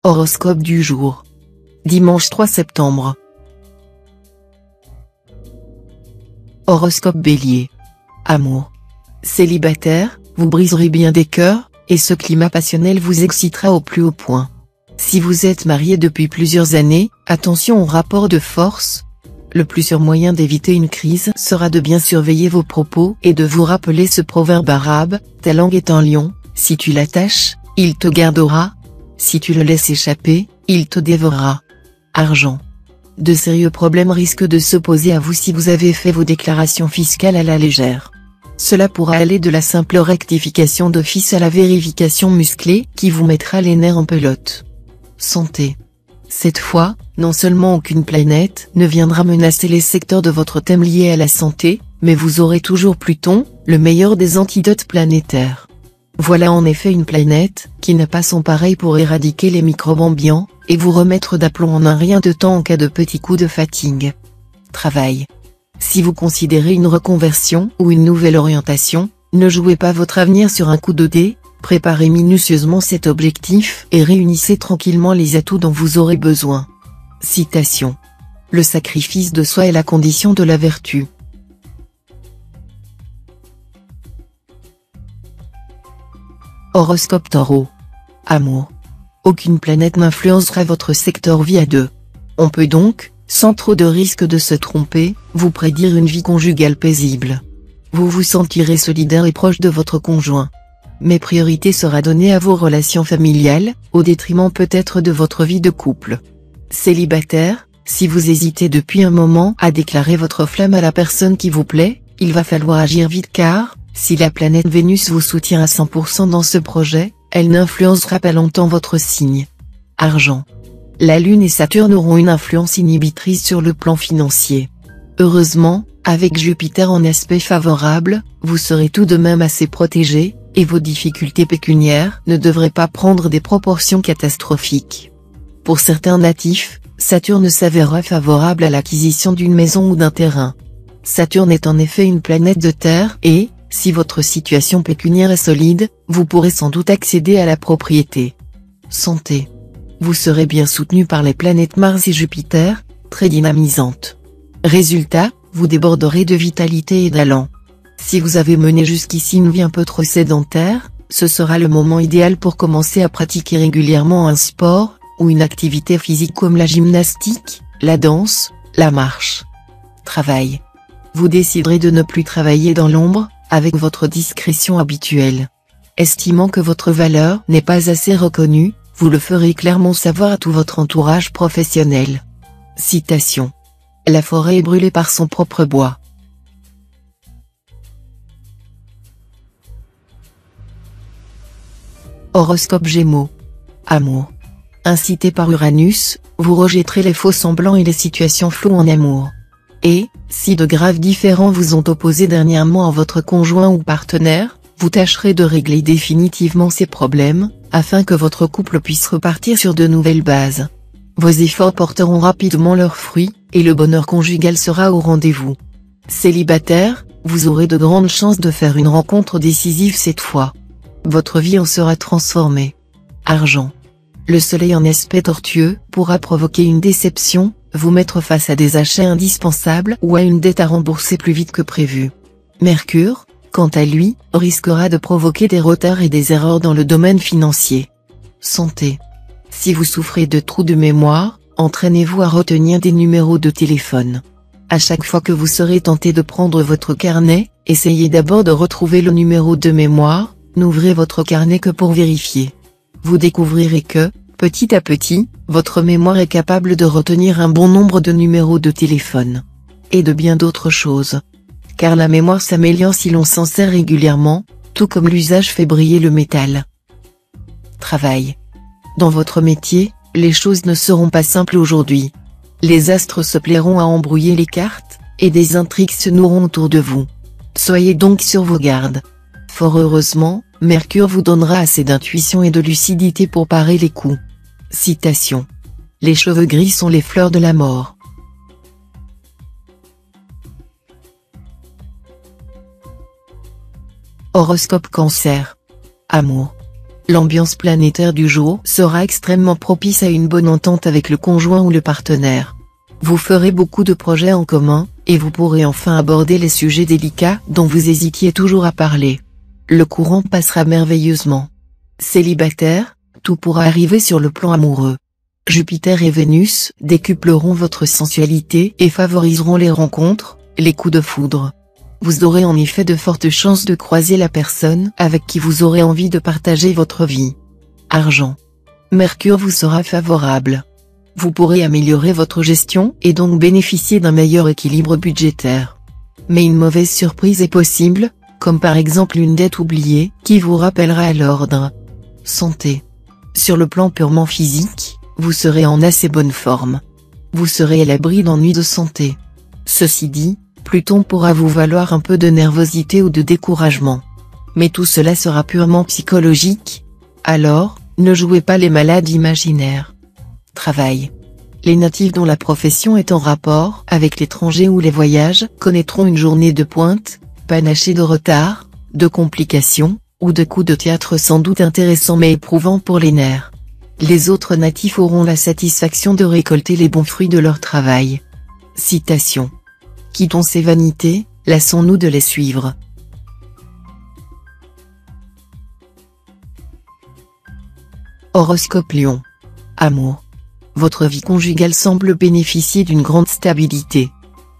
Horoscope du jour. Dimanche 3 septembre. Horoscope Bélier. Amour. Célibataire, vous briserez bien des cœurs, et ce climat passionnel vous excitera au plus haut point. Si vous êtes marié depuis plusieurs années, attention au rapport de force. Le plus sûr moyen d'éviter une crise sera de bien surveiller vos propos et de vous rappeler ce proverbe arabe, ta langue est un lion, si tu l'attaches, il te gardera. Si tu le laisses échapper, il te dévorera. Argent. De sérieux problèmes risquent de se poser à vous si vous avez fait vos déclarations fiscales à la légère. Cela pourra aller de la simple rectification d'office à la vérification musclée qui vous mettra les nerfs en pelote. Santé. Cette fois, non seulement aucune planète ne viendra menacer les secteurs de votre thème liés à la santé, mais vous aurez toujours Pluton, le meilleur des antidotes planétaires. Voilà en effet une planète qui n'a pas son pareil pour éradiquer les microbes ambiants, et vous remettre d'aplomb en un rien de temps en cas de petits coups de fatigue. Travail. Si vous considérez une reconversion ou une nouvelle orientation, ne jouez pas votre avenir sur un coup de dé, préparez minutieusement cet objectif et réunissez tranquillement les atouts dont vous aurez besoin. Citation. Le sacrifice de soi est la condition de la vertu. Horoscope Taureau. Amour. Aucune planète n'influencera votre secteur vie à deux. On peut donc, sans trop de risque de se tromper, vous prédire une vie conjugale paisible. Vous vous sentirez solidaire et proche de votre conjoint. Mais priorité sera donnée à vos relations familiales, au détriment peut-être de votre vie de couple. Célibataire, si vous hésitez depuis un moment à déclarer votre flamme à la personne qui vous plaît, il va falloir agir vite car, si la planète Vénus vous soutient à 100% dans ce projet, elle n'influencera pas longtemps votre signe. Argent. La Lune et Saturne auront une influence inhibitrice sur le plan financier. Heureusement, avec Jupiter en aspect favorable, vous serez tout de même assez protégé, et vos difficultés pécuniaires ne devraient pas prendre des proportions catastrophiques. Pour certains natifs, Saturne s'avérera favorable à l'acquisition d'une maison ou d'un terrain. Saturne est en effet une planète de terre et, si votre situation pécuniaire est solide, vous pourrez sans doute accéder à la propriété. Santé. Vous serez bien soutenu par les planètes Mars et Jupiter, très dynamisantes. Résultat, vous déborderez de vitalité et d'allant. Si vous avez mené jusqu'ici une vie un peu trop sédentaire, ce sera le moment idéal pour commencer à pratiquer régulièrement un sport, ou une activité physique comme la gymnastique, la danse, la marche. Travail. Vous déciderez de ne plus travailler dans l'ombre, avec votre discrétion habituelle. Estimant que votre valeur n'est pas assez reconnue, vous le ferez clairement savoir à tout votre entourage professionnel. Citation. La forêt est brûlée par son propre bois. Horoscope Gémeaux. Amour. Incité par Uranus, vous rejetterez les faux semblants et les situations floues en amour. Et, si de graves différends vous ont opposé dernièrement à votre conjoint ou partenaire, vous tâcherez de régler définitivement ces problèmes, afin que votre couple puisse repartir sur de nouvelles bases. Vos efforts porteront rapidement leurs fruits, et le bonheur conjugal sera au rendez-vous. Célibataire, vous aurez de grandes chances de faire une rencontre décisive cette fois. Votre vie en sera transformée. Argent. Le soleil en aspect tortueux pourra provoquer une déception, vous mettre face à des achats indispensables ou à une dette à rembourser plus vite que prévu. Mercure, quant à lui, risquera de provoquer des retards et des erreurs dans le domaine financier. Santé. Si vous souffrez de trous de mémoire, entraînez-vous à retenir des numéros de téléphone. À chaque fois que vous serez tenté de prendre votre carnet, essayez d'abord de retrouver le numéro de mémoire, n'ouvrez votre carnet que pour vérifier. Vous découvrirez que, petit à petit, votre mémoire est capable de retenir un bon nombre de numéros de téléphone. Et de bien d'autres choses. Car la mémoire s'améliore si l'on s'en sert régulièrement, tout comme l'usage fait briller le métal. Travail. Dans votre métier, les choses ne seront pas simples aujourd'hui. Les astres se plairont à embrouiller les cartes, et des intrigues se noueront autour de vous. Soyez donc sur vos gardes. Fort heureusement, Mercure vous donnera assez d'intuition et de lucidité pour parer les coups. Citation. Les cheveux gris sont les fleurs de la mort. Horoscope Cancer. Amour. L'ambiance planétaire du jour sera extrêmement propice à une bonne entente avec le conjoint ou le partenaire. Vous ferez beaucoup de projets en commun, et vous pourrez enfin aborder les sujets délicats dont vous hésitiez toujours à parler. Le courant passera merveilleusement. Célibataire, tout pourra arriver sur le plan amoureux. Jupiter et Vénus décupleront votre sensualité et favoriseront les rencontres, les coups de foudre. Vous aurez en effet de fortes chances de croiser la personne avec qui vous aurez envie de partager votre vie. Argent. Mercure vous sera favorable. Vous pourrez améliorer votre gestion et donc bénéficier d'un meilleur équilibre budgétaire. Mais une mauvaise surprise est possible, comme par exemple une dette oubliée qui vous rappellera à l'ordre. Santé. Sur le plan purement physique, vous serez en assez bonne forme. Vous serez à l'abri d'ennuis de santé. Ceci dit, Pluton pourra vous valoir un peu de nervosité ou de découragement. Mais tout cela sera purement psychologique. Alors, ne jouez pas les malades imaginaires. Travail. Les natifs dont la profession est en rapport avec l'étranger ou les voyages connaîtront une journée de pointe, panachée de retards, de complications, ou de coups de théâtre sans doute intéressants mais éprouvants pour les nerfs. Les autres natifs auront la satisfaction de récolter les bons fruits de leur travail. Citation. Quittons ces vanités, lassons-nous de les suivre. Horoscope Lion. Amour. Votre vie conjugale semble bénéficier d'une grande stabilité.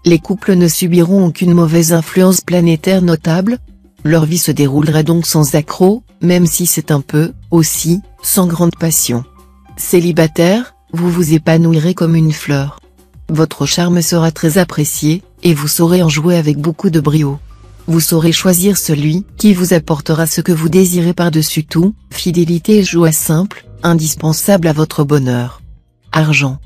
Les couples ne subiront aucune mauvaise influence planétaire notable. Leur vie se déroulera donc sans accroc, même si c'est un peu, aussi, sans grande passion. Célibataire, vous vous épanouirez comme une fleur. Votre charme sera très apprécié, et vous saurez en jouer avec beaucoup de brio. Vous saurez choisir celui qui vous apportera ce que vous désirez par-dessus tout, fidélité et joie simple, indispensable à votre bonheur. Argent.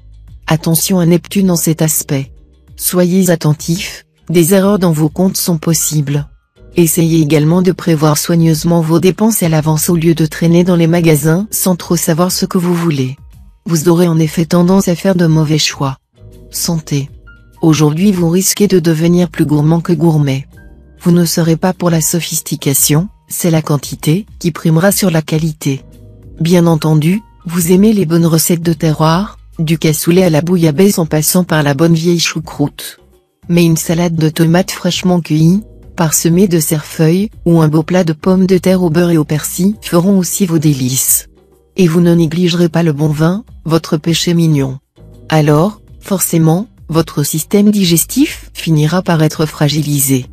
Attention à Neptune en cet aspect. Soyez attentifs, des erreurs dans vos comptes sont possibles. Essayez également de prévoir soigneusement vos dépenses à l'avance au lieu de traîner dans les magasins sans trop savoir ce que vous voulez. Vous aurez en effet tendance à faire de mauvais choix. Santé. Aujourd'hui vous risquez de devenir plus gourmand que gourmet. Vous ne serez pas pour la sophistication, c'est la quantité qui primera sur la qualité. Bien entendu, vous aimez les bonnes recettes de terroir, du cassoulet à la bouillabaisse en passant par la bonne vieille choucroute. Mais une salade de tomates fraîchement cueillies, parsemée de cerfeuil, ou un beau plat de pommes de terre au beurre et au persil feront aussi vos délices. Et vous ne négligerez pas le bon vin, votre péché mignon. Alors, forcément, votre système digestif finira par être fragilisé.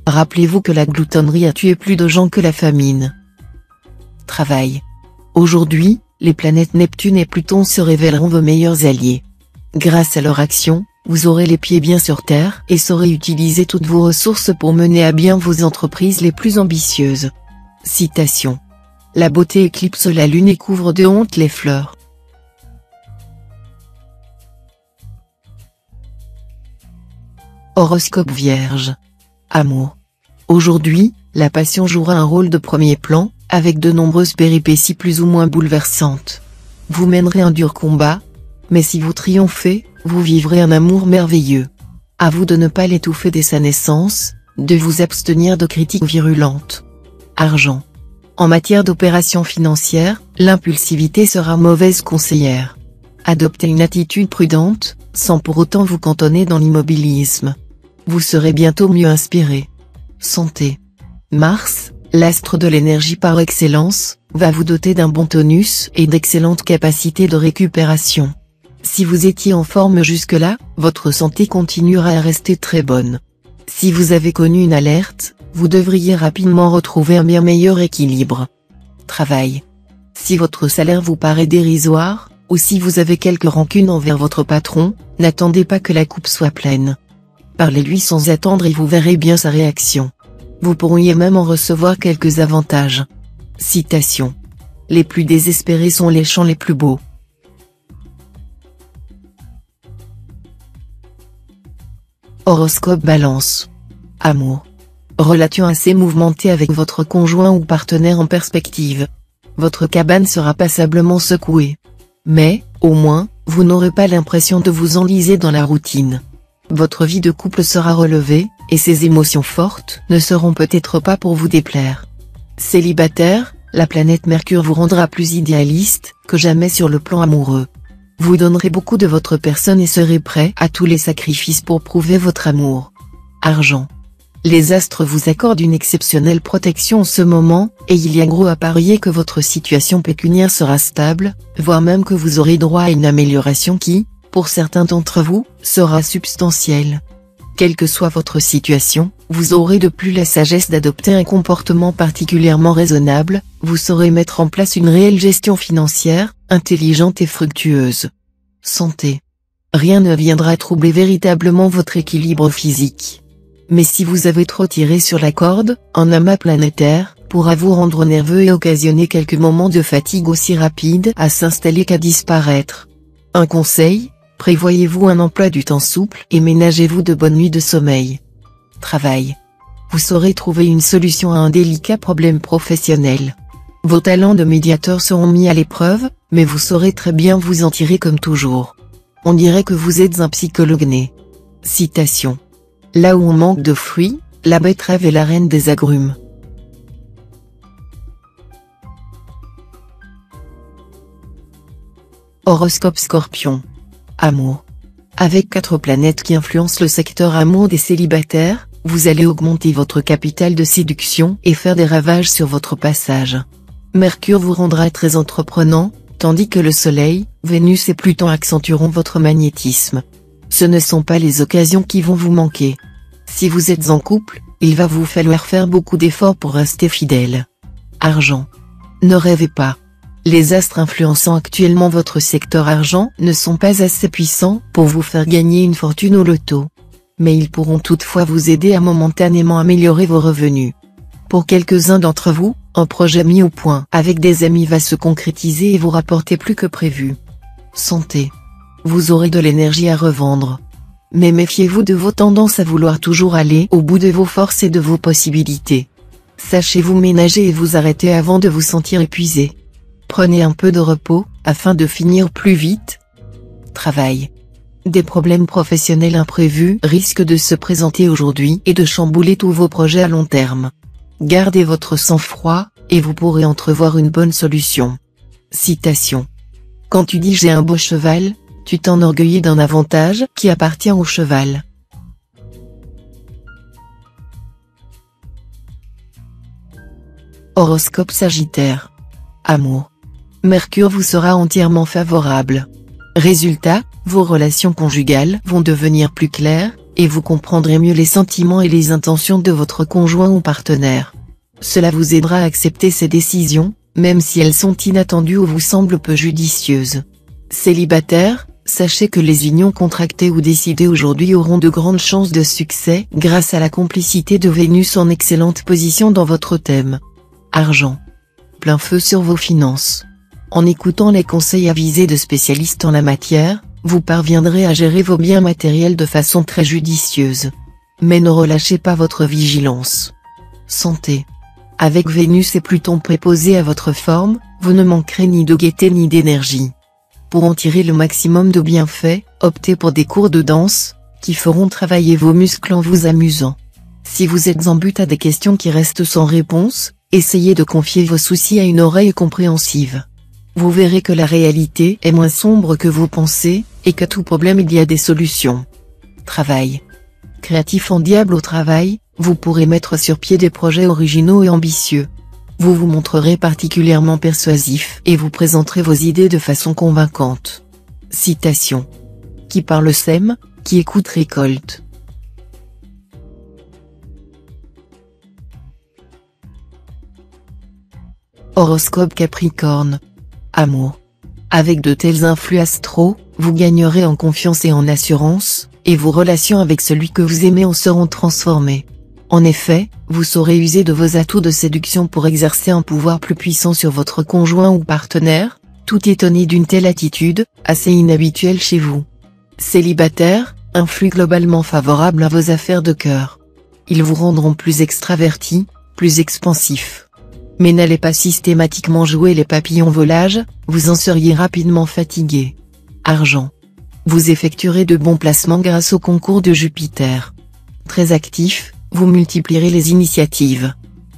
Rappelez-vous que la gloutonnerie a tué plus de gens que la famine. Travail. Aujourd'hui, les planètes Neptune et Pluton se révéleront vos meilleurs alliés. Grâce à leur action, vous aurez les pieds bien sur terre et saurez utiliser toutes vos ressources pour mener à bien vos entreprises les plus ambitieuses. Citation. La beauté éclipse la lune et couvre de honte les fleurs. Horoscope Vierge. Amour. Aujourd'hui, la passion jouera un rôle de premier plan, avec de nombreuses péripéties plus ou moins bouleversantes. Vous mènerez un dur combat, mais si vous triomphez, vous vivrez un amour merveilleux. À vous de ne pas l'étouffer dès sa naissance, de vous abstenir de critiques virulentes. Argent. En matière d'opérations financières, l'impulsivité sera mauvaise conseillère. Adoptez une attitude prudente, sans pour autant vous cantonner dans l'immobilisme. Vous serez bientôt mieux inspiré. Santé. Mars, l'astre de l'énergie par excellence, va vous doter d'un bon tonus et d'excellentes capacités de récupération. Si vous étiez en forme jusque-là, votre santé continuera à rester très bonne. Si vous avez connu une alerte, vous devriez rapidement retrouver un bien meilleur équilibre. Travail. Si votre salaire vous paraît dérisoire, ou si vous avez quelques rancunes envers votre patron, n'attendez pas que la coupe soit pleine. Parlez-lui sans attendre et vous verrez bien sa réaction. Vous pourriez même en recevoir quelques avantages. Citation. Les plus désespérés sont les champs les plus beaux. Horoscope Balance. Amour. Relation assez mouvementée avec votre conjoint ou partenaire en perspective. Votre cabane sera passablement secouée. Mais, au moins, vous n'aurez pas l'impression de vous enliser dans la routine. Votre vie de couple sera relevée, et ces émotions fortes ne seront peut-être pas pour vous déplaire. Célibataire, la planète Mercure vous rendra plus idéaliste que jamais sur le plan amoureux. Vous donnerez beaucoup de votre personne et serez prêt à tous les sacrifices pour prouver votre amour. Argent. Les astres vous accordent une exceptionnelle protection en ce moment, et il y a gros à parier que votre situation pécuniaire sera stable, voire même que vous aurez droit à une amélioration qui, pour certains d'entre vous, sera substantielle. Quelle que soit votre situation, vous aurez de plus la sagesse d'adopter un comportement particulièrement raisonnable, vous saurez mettre en place une réelle gestion financière, intelligente et fructueuse. Santé. Rien ne viendra troubler véritablement votre équilibre physique. Mais si vous avez trop tiré sur la corde, un amas planétaire pourra vous rendre nerveux et occasionner quelques moments de fatigue aussi rapides à s'installer qu'à disparaître. Un conseil, prévoyez-vous un emploi du temps souple et ménagez-vous de bonnes nuits de sommeil. Travail. Vous saurez trouver une solution à un délicat problème professionnel. Vos talents de médiateur seront mis à l'épreuve, mais vous saurez très bien vous en tirer comme toujours. On dirait que vous êtes un psychologue né. Citation. Là où on manque de fruits, la betterave est la reine des agrumes. Horoscope Scorpion. Amour. Avec 4 planètes qui influencent le secteur amour des célibataires, vous allez augmenter votre capital de séduction et faire des ravages sur votre passage. Mercure vous rendra très entreprenant, tandis que le Soleil, Vénus et Pluton accentueront votre magnétisme. Ce ne sont pas les occasions qui vont vous manquer. Si vous êtes en couple, il va vous falloir faire beaucoup d'efforts pour rester fidèle. Argent. Ne rêvez pas. Les astres influençant actuellement votre secteur argent ne sont pas assez puissants pour vous faire gagner une fortune au loto. Mais ils pourront toutefois vous aider à momentanément améliorer vos revenus. Pour quelques-uns d'entre vous, un projet mis au point avec des amis va se concrétiser et vous rapporter plus que prévu. Santé. Vous aurez de l'énergie à revendre. Mais méfiez-vous de vos tendances à vouloir toujours aller au bout de vos forces et de vos possibilités. Sachez vous ménager et vous arrêter avant de vous sentir épuisé. Prenez un peu de repos, afin de finir plus vite. Travail. Des problèmes professionnels imprévus risquent de se présenter aujourd'hui et de chambouler tous vos projets à long terme. Gardez votre sang-froid, et vous pourrez entrevoir une bonne solution. Citation. Quand tu dis j'ai un beau cheval, tu t'enorgueillis d'un avantage qui appartient au cheval. Horoscope Sagittaire. Amour. Mercure vous sera entièrement favorable. Résultat, vos relations conjugales vont devenir plus claires, et vous comprendrez mieux les sentiments et les intentions de votre conjoint ou partenaire. Cela vous aidera à accepter ces décisions, même si elles sont inattendues ou vous semblent peu judicieuses. Célibataire, sachez que les unions contractées ou décidées aujourd'hui auront de grandes chances de succès grâce à la complicité de Vénus en excellente position dans votre thème. Argent. Plein feu sur vos finances. En écoutant les conseils avisés de spécialistes en la matière, vous parviendrez à gérer vos biens matériels de façon très judicieuse. Mais ne relâchez pas votre vigilance. Santé. Avec Vénus et Pluton préposés à votre forme, vous ne manquerez ni de gaieté ni d'énergie. Pour en tirer le maximum de bienfaits, optez pour des cours de danse, qui feront travailler vos muscles en vous amusant. Si vous êtes en butte à des questions qui restent sans réponse, essayez de confier vos soucis à une oreille compréhensive. Vous verrez que la réalité est moins sombre que vous pensez, et qu'à tout problème il y a des solutions. Travail. Créatif en diable au travail, vous pourrez mettre sur pied des projets originaux et ambitieux. Vous vous montrerez particulièrement persuasif et vous présenterez vos idées de façon convaincante. Citation. Qui parle sème, qui écoute récolte. Horoscope Capricorne. Amour. Avec de tels influx astraux, vous gagnerez en confiance et en assurance, et vos relations avec celui que vous aimez en seront transformées. En effet, vous saurez user de vos atouts de séduction pour exercer un pouvoir plus puissant sur votre conjoint ou partenaire, tout étonné d'une telle attitude, assez inhabituelle chez vous. Célibataire, un flux globalement favorable à vos affaires de cœur. Ils vous rendront plus extravertis, plus expansifs. Mais n'allez pas systématiquement jouer les papillons volages, vous en seriez rapidement fatigué. Argent. Vous effectuerez de bons placements grâce au concours de Jupiter. Très actif, vous multiplierez les initiatives.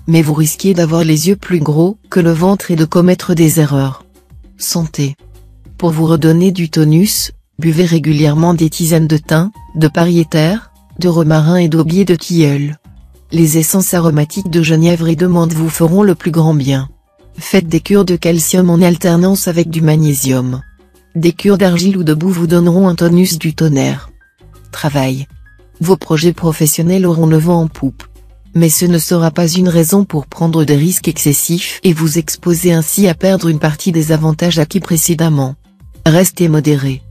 mais vous risquez d'avoir les yeux plus gros que le ventre et de commettre des erreurs. Santé. Pour vous redonner du tonus, buvez régulièrement des tisanes de thym, de pariétaire, de romarin et d'aubier de tilleul. Les essences aromatiques de genièvre et de menthe vous feront le plus grand bien. Faites des cures de calcium en alternance avec du magnésium. Des cures d'argile ou de boue vous donneront un tonus du tonnerre. Travail. Vos projets professionnels auront le vent en poupe. Mais ce ne sera pas une raison pour prendre des risques excessifs et vous exposer ainsi à perdre une partie des avantages acquis précédemment. Restez modéré.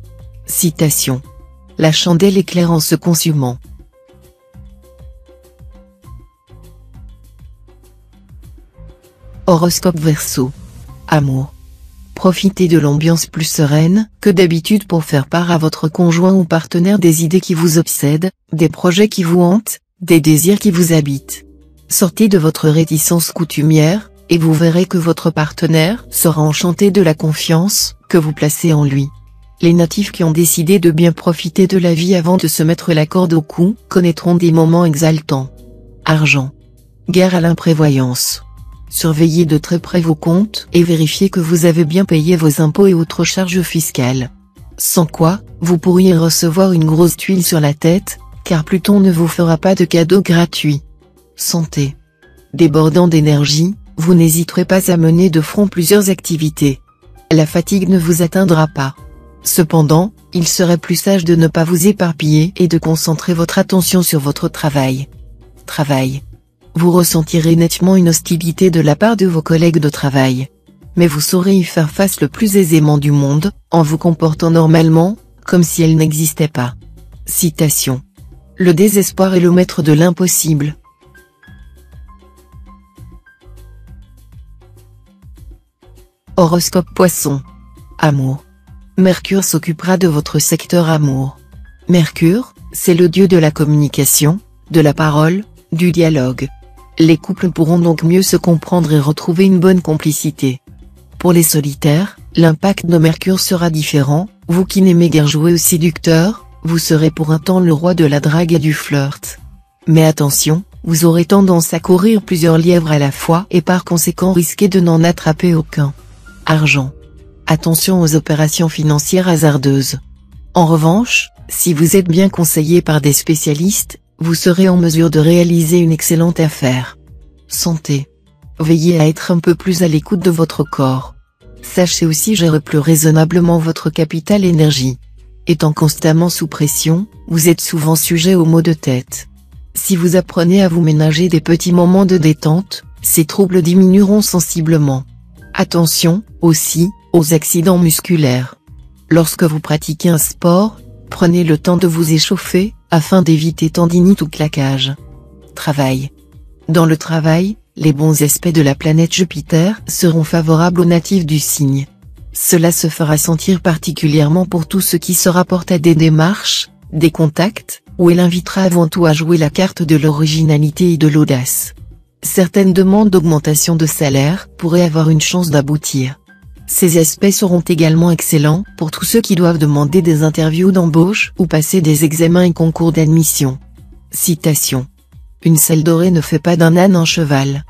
Citation. La chandelle éclaire en se consumant. Horoscope Verseau. Amour. Profitez de l'ambiance plus sereine que d'habitude pour faire part à votre conjoint ou partenaire des idées qui vous obsèdent, des projets qui vous hantent, des désirs qui vous habitent. Sortez de votre réticence coutumière, et vous verrez que votre partenaire sera enchanté de la confiance que vous placez en lui. Les natifs qui ont décidé de bien profiter de la vie avant de se mettre la corde au cou connaîtront des moments exaltants. Argent. Guerre à l'imprévoyance. Surveillez de très près vos comptes et vérifiez que vous avez bien payé vos impôts et autres charges fiscales. Sans quoi, vous pourriez recevoir une grosse tuile sur la tête, car Pluton ne vous fera pas de cadeaux gratuits. Santé. Débordant d'énergie, vous n'hésiterez pas à mener de front plusieurs activités. La fatigue ne vous atteindra pas. Cependant, il serait plus sage de ne pas vous éparpiller et de concentrer votre attention sur votre travail. Travail. Vous ressentirez nettement une hostilité de la part de vos collègues de travail. Mais vous saurez y faire face le plus aisément du monde, en vous comportant normalement, comme si elle n'existait pas. Citation. Le désespoir est le maître de l'impossible. Horoscope Poisson. Amour. Mercure s'occupera de votre secteur amour. Mercure, c'est le dieu de la communication, de la parole, du dialogue. Les couples pourront donc mieux se comprendre et retrouver une bonne complicité. Pour les solitaires, l'impact de Mercure sera différent, vous qui n'aimez guère jouer au séducteur, vous serez pour un temps le roi de la drague et du flirt. Mais attention, vous aurez tendance à courir plusieurs lièvres à la fois et par conséquent risquer de n'en attraper aucun. Argent. Attention aux opérations financières hasardeuses. En revanche, si vous êtes bien conseillé par des spécialistes, vous serez en mesure de réaliser une excellente affaire. Santé. Veillez à être un peu plus à l'écoute de votre corps. Sachez aussi gérer plus raisonnablement votre capital énergie. Étant constamment sous pression, vous êtes souvent sujet aux maux de tête. Si vous apprenez à vous ménager des petits moments de détente, ces troubles diminueront sensiblement. Attention, aussi, aux accidents musculaires. Lorsque vous pratiquez un sport, prenez le temps de vous échauffer, afin d'éviter tendinite ou claquage. Travail. Dans le travail, les bons aspects de la planète Jupiter seront favorables aux natifs du signe. Cela se fera sentir particulièrement pour tout ce qui se rapporte à des démarches, des contacts, où elle invitera avant tout à jouer la carte de l'originalité et de l'audace. Certaines demandes d'augmentation de salaire pourraient avoir une chance d'aboutir. Ces aspects seront également excellents pour tous ceux qui doivent demander des interviews d'embauche ou passer des examens et concours d'admission. Citation. Une selle dorée ne fait pas d'un âne un cheval.